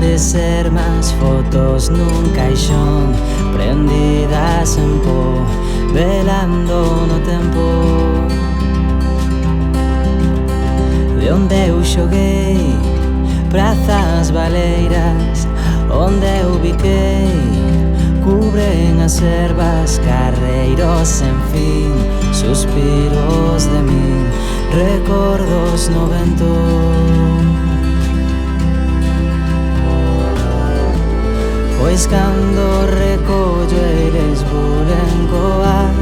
aparecer máis fotos nun caixón, prendidas en po, velando no tempo. De onde eu xoguei, prazas baleiras, onde eu biquei, cubren as ervas, carreiros sen fin, suspiros de min, recordos no vento. Pois cando recollo eles volen coar,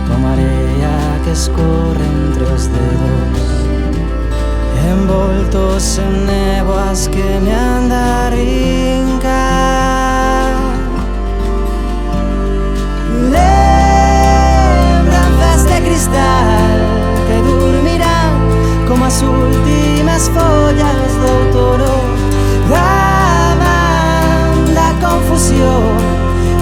como area que escorre entre os dedos, envoltos en néboas que me anda a rincar. Lembranzas de cristal que dormirán como as últimas follas do outono, da man da confusión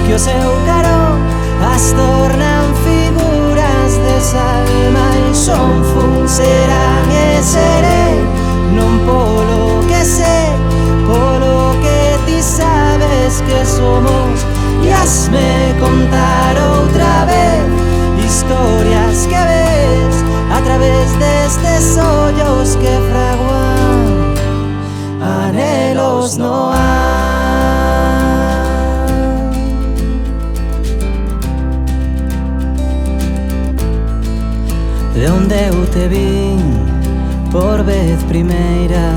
que o seu carón as tornan figuras de salma e son fun, serán e serei, non polo que sei, polo que ti sabes que somos. E hasme contar outra vez historias que ves a través destes ollos que fraguan anhelos no ar. De onde eu te vin por vez primeira,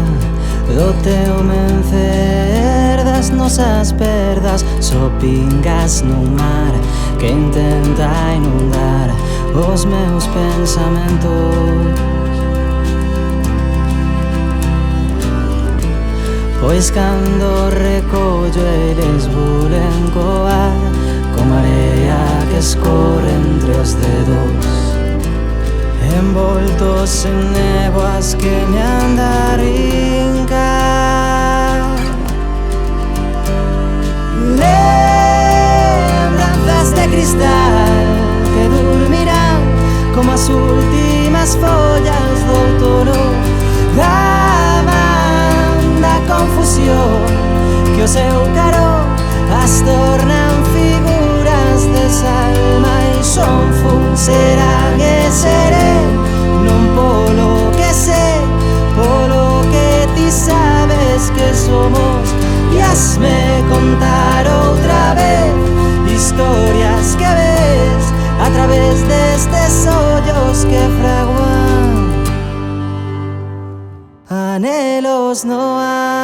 do teu mencer, das nosas perdas, só pingas nun mar que intenta inundar os meus pensamentos. Pois cando recollo eles volen coar, como area que escorre entre os dedos, envoltos en néboas que me anda a rincar. Lembranzas de cristal que dormirán como as últimas follas do outono, da man da confusión que o seu carón as tornan figuras de salma e son fun, serán e serei, non polo que sei, polo que ti sabes que somos. E hasme contar outra vez historias que ves a través destes ollos que fraguan anhelos no ar.